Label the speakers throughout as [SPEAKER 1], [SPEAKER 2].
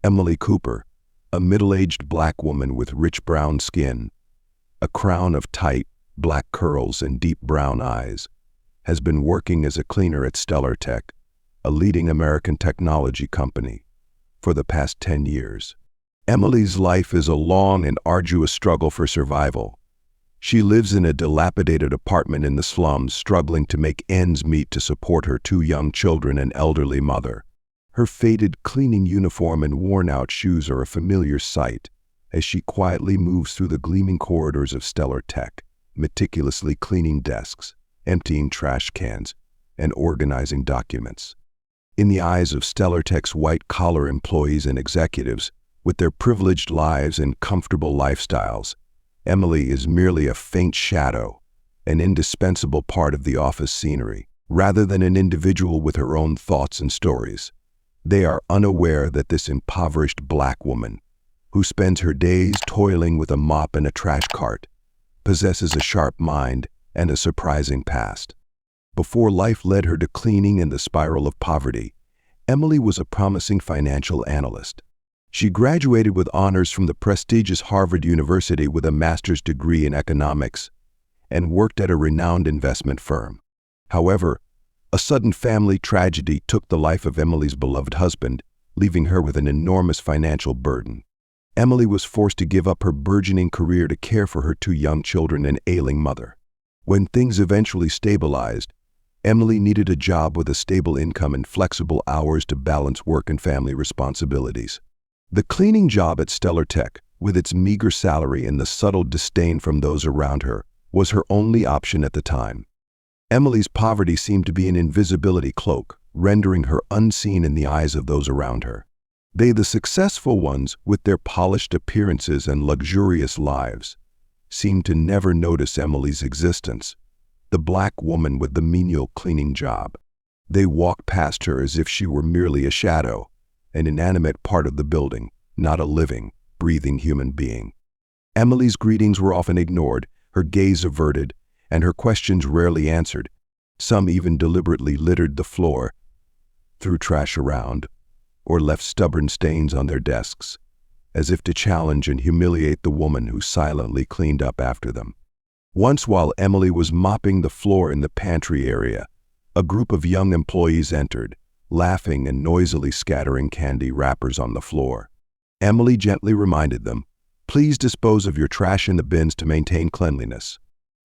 [SPEAKER 1] Emily Cooper, a middle-aged black woman with rich brown skin, a crown of tight, black curls and deep brown eyes, has been working as a cleaner at StellarTech, a leading American technology company, for the past 10 years. Emily's life is a long and arduous struggle for survival. She lives in a dilapidated apartment in the slums, struggling to make ends meet to support her 2 young children and elderly mother. Her faded cleaning uniform and worn-out shoes are a familiar sight as she quietly moves through the gleaming corridors of StellarTech, meticulously cleaning desks, emptying trash cans, and organizing documents. In the eyes of StellarTech's white-collar employees and executives, with their privileged lives and comfortable lifestyles, Emily is merely a faint shadow, an indispensable part of the office scenery, rather than an individual with her own thoughts and stories. They are unaware that this impoverished black woman, who spends her days toiling with a mop and a trash cart, possesses a sharp mind and a surprising past. Before life led her to cleaning and the spiral of poverty, Emily was a promising financial analyst. She graduated with honors from the prestigious Harvard University with a master's degree in economics and worked at a renowned investment firm. However, a sudden family tragedy took the life of Emily's beloved husband, leaving her with an enormous financial burden. Emily was forced to give up her burgeoning career to care for her 2 young children and ailing mother. When things eventually stabilized, Emily needed a job with a stable income and flexible hours to balance work and family responsibilities. The cleaning job at StellarTech, with its meager salary and the subtle disdain from those around her, was her only option at the time. Emily's poverty seemed to be an invisibility cloak, rendering her unseen in the eyes of those around her. They, the successful ones, with their polished appearances and luxurious lives, seemed to never notice Emily's existence, the black woman with the menial cleaning job. They walked past her as if she were merely a shadow, an inanimate part of the building, not a living, breathing human being. Emily's greetings were often ignored, her gaze averted, and her questions rarely answered. Some even deliberately littered the floor, threw trash around, or left stubborn stains on their desks, as if to challenge and humiliate the woman who silently cleaned up after them. Once, while Emily was mopping the floor in the pantry area, a group of young employees entered, laughing and noisily scattering candy wrappers on the floor. Emily gently reminded them, "Please dispose of your trash in the bins to maintain cleanliness."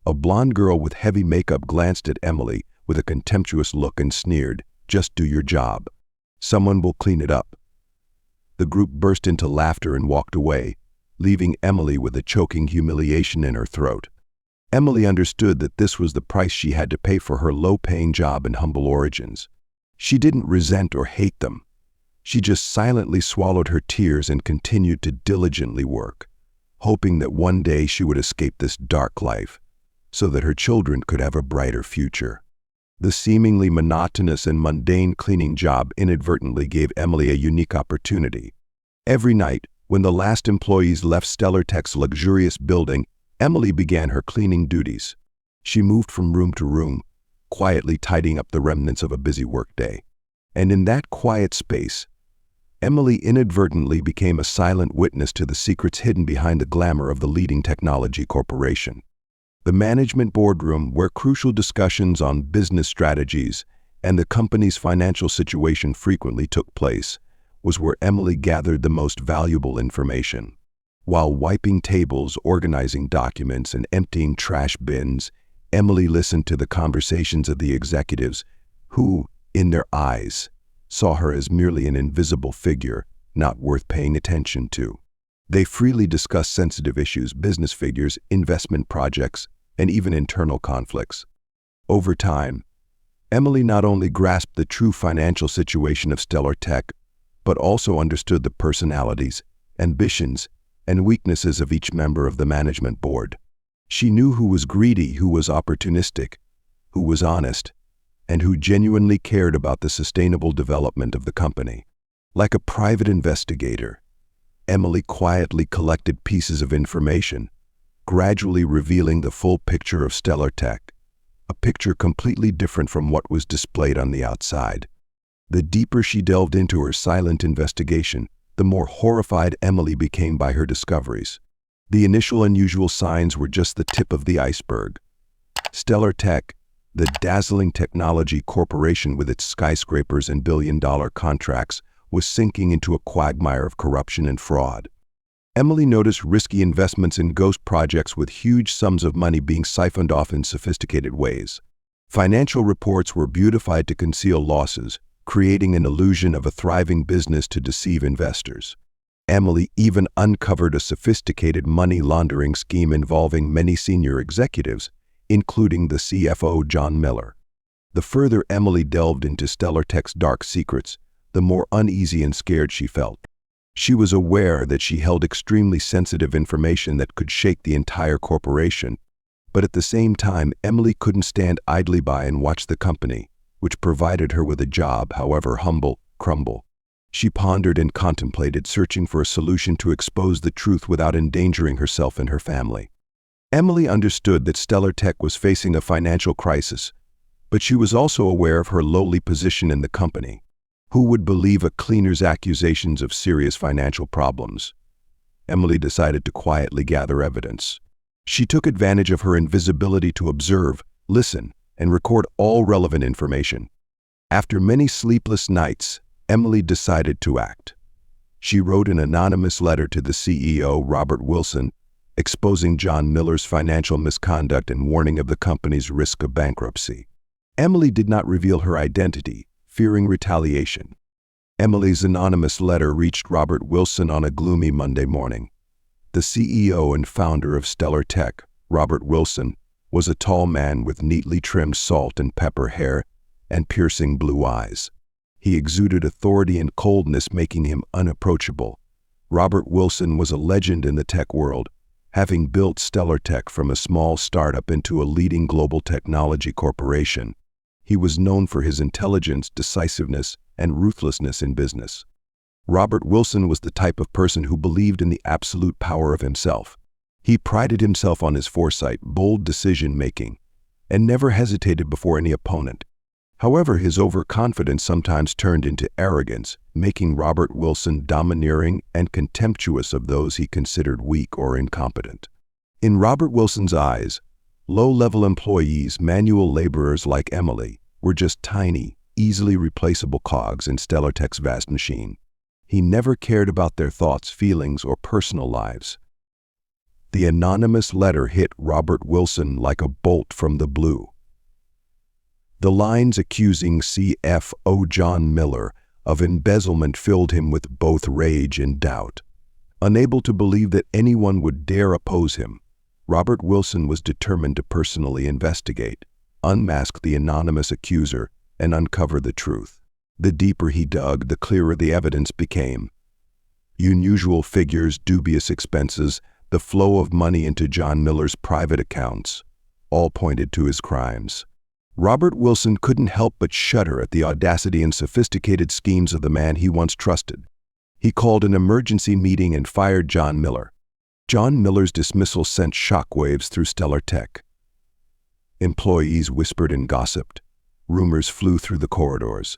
[SPEAKER 1] A blonde girl with heavy makeup glanced at Emily with a contemptuous look and sneered, "Just do your job. Someone will clean it up." The group burst into laughter and walked away, leaving Emily with a choking humiliation in her throat. Emily understood that this was the price she had to pay for her low-paying job and humble origins. She didn't resent or hate them. She just silently swallowed her tears and continued to diligently work, hoping that one day she would escape this dark life, so that her children could have a brighter future. The seemingly monotonous and mundane cleaning job inadvertently gave Emily a unique opportunity. Every night, when the last employees left StellarTech's luxurious building, Emily began her cleaning duties. She moved from room to room, quietly tidying up the remnants of a busy workday. And in that quiet space, Emily inadvertently became a silent witness to the secrets hidden behind the glamour of the leading technology corporation. The management boardroom, where crucial discussions on business strategies and the company's financial situation frequently took place, was where Emily gathered the most valuable information. While wiping tables, organizing documents, and emptying trash bins, Emily listened to the conversations of the executives who, in their eyes, saw her as merely an invisible figure, not worth paying attention to. They freely discussed sensitive issues, business figures, investment projects, and even internal conflicts. Over time, Emily not only grasped the true financial situation of StellarTech, but also understood the personalities, ambitions, and weaknesses of each member of the management board. She knew who was greedy, who was opportunistic, who was honest, and who genuinely cared about the sustainable development of the company. Like a private investigator, Emily quietly collected pieces of information, gradually revealing the full picture of StellarTech, a picture completely different from what was displayed on the outside. The deeper she delved into her silent investigation, the more horrified Emily became by her discoveries. The initial unusual signs were just the tip of the iceberg. StellarTech, the dazzling technology corporation with its skyscrapers and billion-dollar contracts, was sinking into a quagmire of corruption and fraud. Emily noticed risky investments in ghost projects with huge sums of money being siphoned off in sophisticated ways. Financial reports were beautified to conceal losses, creating an illusion of a thriving business to deceive investors. Emily even uncovered a sophisticated money laundering scheme involving many senior executives, including the CFO John Miller. The further Emily delved into StellarTech's dark secrets, the more uneasy and scared she felt. She was aware that she held extremely sensitive information that could shake the entire corporation, but at the same time, Emily couldn't stand idly by and watch the company, which provided her with a job, however humble, crumble. She pondered and contemplated, searching for a solution to expose the truth without endangering herself and her family. Emily understood that StellarTech was facing a financial crisis, but she was also aware of her lowly position in the company. Who would believe a cleaner's accusations of serious financial problems? Emily decided to quietly gather evidence. She took advantage of her invisibility to observe, listen, and record all relevant information. After many sleepless nights, Emily decided to act. She wrote an anonymous letter to the CEO, Robert Wilson, exposing John Miller's financial misconduct and warning of the company's risk of bankruptcy. Emily did not reveal her identity, fearing retaliation. Emily's anonymous letter reached Robert Wilson on a gloomy Monday morning. The CEO and founder of StellarTech, Robert Wilson, was a tall man with neatly trimmed salt and pepper hair and piercing blue eyes. He exuded authority and coldness, making him unapproachable. Robert Wilson was a legend in the tech world, having built StellarTech from a small startup into a leading global technology corporation. He was known for his intelligence, decisiveness, and ruthlessness in business. Robert Wilson was the type of person who believed in the absolute power of himself. He prided himself on his foresight, bold decision-making, and never hesitated before any opponent. However, his overconfidence sometimes turned into arrogance, making Robert Wilson domineering and contemptuous of those he considered weak or incompetent. In Robert Wilson's eyes, low-level employees, manual laborers like Emily, were just tiny, easily replaceable cogs in StellarTech's vast machine. He never cared about their thoughts, feelings, or personal lives. The anonymous letter hit Robert Wilson like a bolt from the blue. The lines accusing CFO John Miller of embezzlement filled him with both rage and doubt. Unable to believe that anyone would dare oppose him, Robert Wilson was determined to personally investigate, unmask the anonymous accuser, and uncover the truth. The deeper he dug, the clearer the evidence became. Unusual figures, dubious expenses, the flow of money into John Miller's private accounts, all pointed to his crimes. Robert Wilson couldn't help but shudder at the audacity and sophisticated schemes of the man he once trusted. He called an emergency meeting and fired John Miller. John Miller's dismissal sent shockwaves through StellarTech. Employees whispered and gossiped. Rumors flew through the corridors.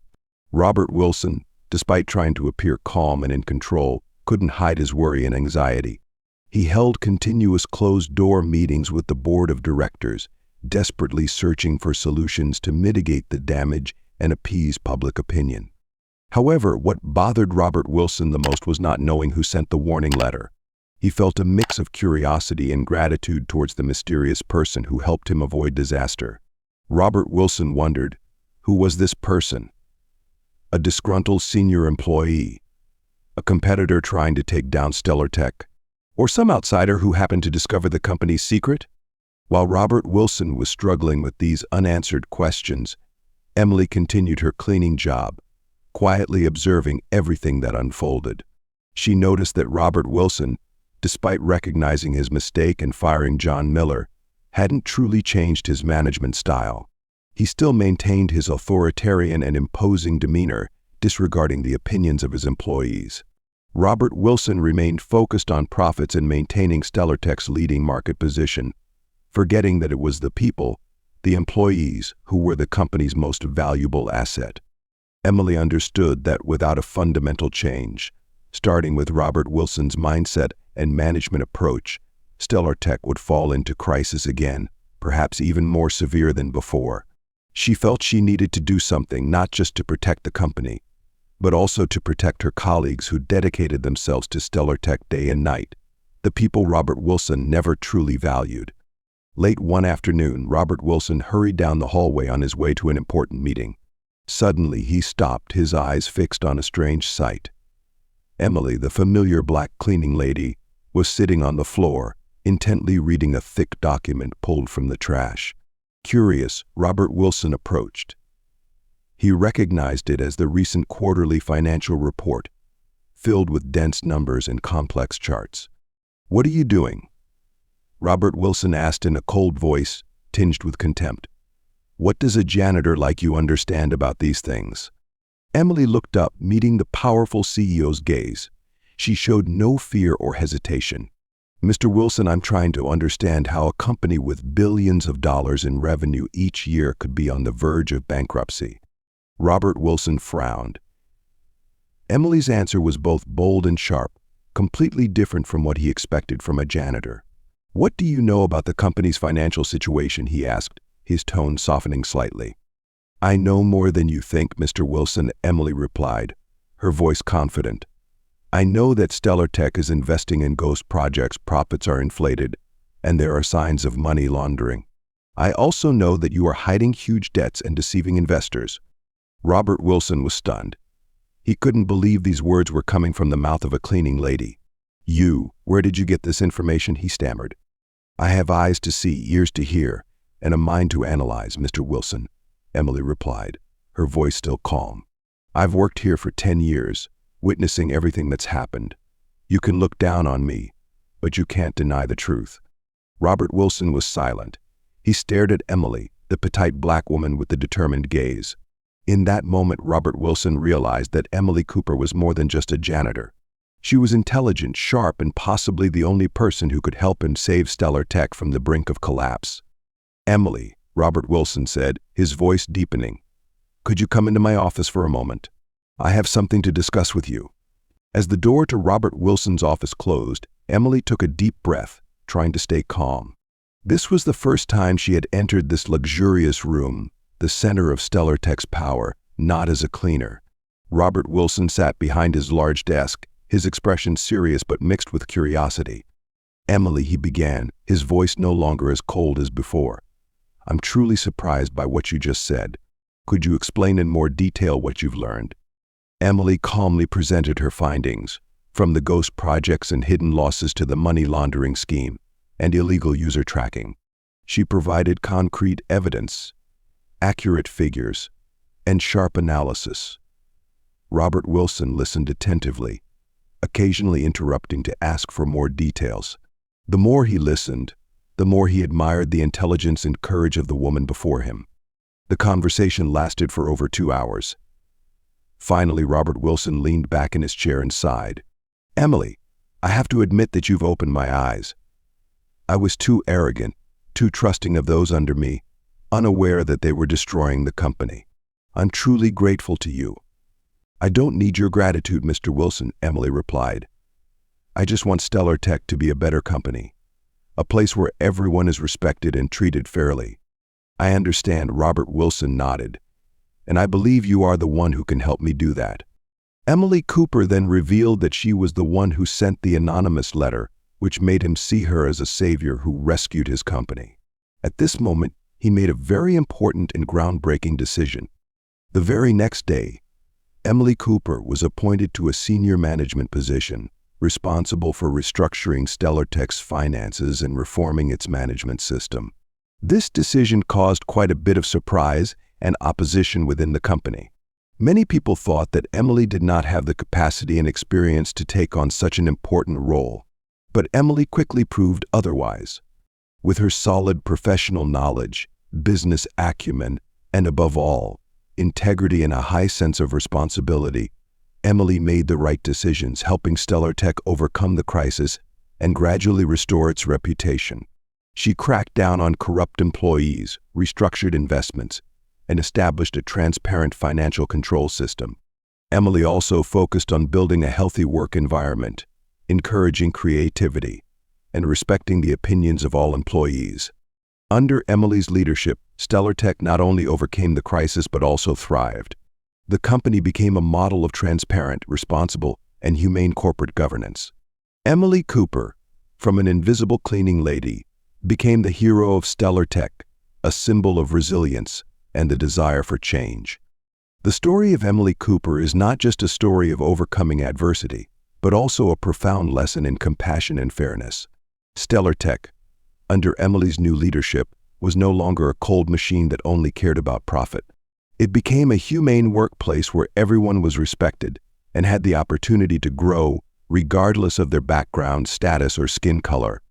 [SPEAKER 1] Robert Wilson, despite trying to appear calm and in control, couldn't hide his worry and anxiety. He held continuous closed-door meetings with the board of directors, desperately searching for solutions to mitigate the damage and appease public opinion. However, what bothered Robert Wilson the most was not knowing who sent the warning letter. He felt a mix of curiosity and gratitude towards the mysterious person who helped him avoid disaster. Robert Wilson wondered, who was this person? A disgruntled senior employee? A competitor trying to take down StellarTech? Or some outsider who happened to discover the company's secret? While Robert Wilson was struggling with these unanswered questions, Emily continued her cleaning job, quietly observing everything that unfolded. She noticed that Robert Wilson, despite recognizing his mistake and firing John Miller, hadn't truly changed his management style. He still maintained his authoritarian and imposing demeanor, disregarding the opinions of his employees. Robert Wilson remained focused on profits and maintaining StellarTech's leading market position, forgetting that it was the people, the employees, who were the company's most valuable asset. Emily understood that without a fundamental change, Starting with Robert Wilson's mindset and management approach, StellarTech would fall into crisis again, perhaps even more severe than before. She felt she needed to do something not just to protect the company, but also to protect her colleagues who dedicated themselves to StellarTech day and night, the people Robert Wilson never truly valued. Late one afternoon, Robert Wilson hurried down the hallway on his way to an important meeting. Suddenly, he stopped, his eyes fixed on a strange sight. Emily, the familiar black cleaning lady, was sitting on the floor, intently reading a thick document pulled from the trash. Curious, Robert Wilson approached. He recognized it as the recent quarterly financial report, filled with dense numbers and complex charts. "What are you doing?" Robert Wilson asked in a cold voice, tinged with contempt. "What does a janitor like you understand about these things?" Emily looked up, meeting the powerful CEO's gaze. She showed no fear or hesitation. "Mr. Wilson, I'm trying to understand how a company with billions of dollars in revenue each year could be on the verge of bankruptcy." Robert Wilson frowned. Emily's answer was both bold and sharp, completely different from what he expected from a janitor. "What do you know about the company's financial situation?" he asked, his tone softening slightly. "I know more than you think, Mr. Wilson," Emily replied, her voice confident. "I know that StellarTech is investing in ghost projects, profits are inflated, and there are signs of money laundering. I also know that you are hiding huge debts and deceiving investors." Robert Wilson was stunned. He couldn't believe these words were coming from the mouth of a cleaning lady. Where did you get this information?" he stammered. "I have eyes to see, ears to hear, and a mind to analyze, Mr. Wilson," Emily replied, her voice still calm. "I've worked here for 10 years, witnessing everything that's happened. You can look down on me, but you can't deny the truth." Robert Wilson was silent. He stared at Emily, the petite black woman with the determined gaze. In that moment, Robert Wilson realized that Emily Cooper was more than just a janitor. She was intelligent, sharp, and possibly the only person who could help him save StellarTech from the brink of collapse. "Emily," Robert Wilson said, his voice deepening, "could you come into my office for a moment? I have something to discuss with you." As the door to Robert Wilson's office closed, Emily took a deep breath, trying to stay calm. This was the first time she had entered this luxurious room, the center of StellarTech's power, not as a cleaner. Robert Wilson sat behind his large desk, his expression serious but mixed with curiosity. "Emily," he began, his voice no longer as cold as before, "I'm truly surprised by what you just said. Could you explain in more detail what you've learned?" Emily calmly presented her findings, from the ghost projects and hidden losses to the money laundering scheme and illegal user tracking. She provided concrete evidence, accurate figures, and sharp analysis. Robert Wilson listened attentively, occasionally interrupting to ask for more details. The more he listened, the more he admired the intelligence and courage of the woman before him. The conversation lasted for over 2 hours. Finally, Robert Wilson leaned back in his chair and sighed. "Emily, I have to admit that you've opened my eyes. I was too arrogant, too trusting of those under me, unaware that they were destroying the company. I'm truly grateful to you." "I don't need your gratitude, Mr. Wilson," Emily replied. "I just want StellarTech to be a better company, a place where everyone is respected and treated fairly." "I understand," Robert Wilson nodded, "and I believe you are the one who can help me do that." Emily Cooper then revealed that she was the one who sent the anonymous letter, which made him see her as a savior who rescued his company. At this moment, he made a very important and groundbreaking decision. The very next day, Emily Cooper was appointed to a senior management position, responsible for restructuring StellarTech's finances and reforming its management system. This decision caused quite a bit of surprise and opposition within the company. Many people thought that Emily did not have the capacity and experience to take on such an important role, but Emily quickly proved otherwise. With her solid professional knowledge, business acumen, and above all, integrity and a high sense of responsibility, Emily made the right decisions, helping StellarTech overcome the crisis and gradually restore its reputation. She cracked down on corrupt employees, restructured investments, and established a transparent financial control system. Emily also focused on building a healthy work environment, encouraging creativity, and respecting the opinions of all employees. Under Emily's leadership, StellarTech not only overcame the crisis but also thrived. The company became a model of transparent, responsible, and humane corporate governance. Emily Cooper, from an invisible cleaning lady, became the hero of StellarTech, a symbol of resilience and the desire for change. The story of Emily Cooper is not just a story of overcoming adversity, but also a profound lesson in compassion and fairness. StellarTech, under Emily's new leadership, was no longer a cold machine that only cared about profit. It became a humane workplace where everyone was respected and had the opportunity to grow, regardless of their background, status, or skin color.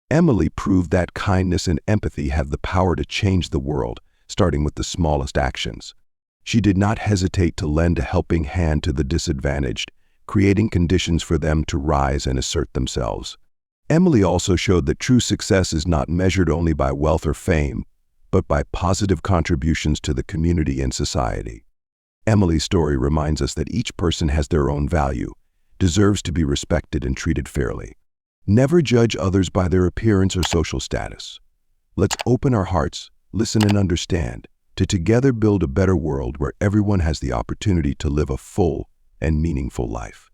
[SPEAKER 1] Emily proved that kindness and empathy have the power to change the world, starting with the smallest actions. She did not hesitate to lend a helping hand to the disadvantaged, creating conditions for them to rise and assert themselves. Emily also showed that true success is not measured only by wealth or fame, but by positive contributions to the community and society. Emily's story reminds us that each person has their own value, deserves to be respected and treated fairly. Never judge others by their appearance or social status. Let's open our hearts, listen and understand, to together build a better world where everyone has the opportunity to live a full and meaningful life.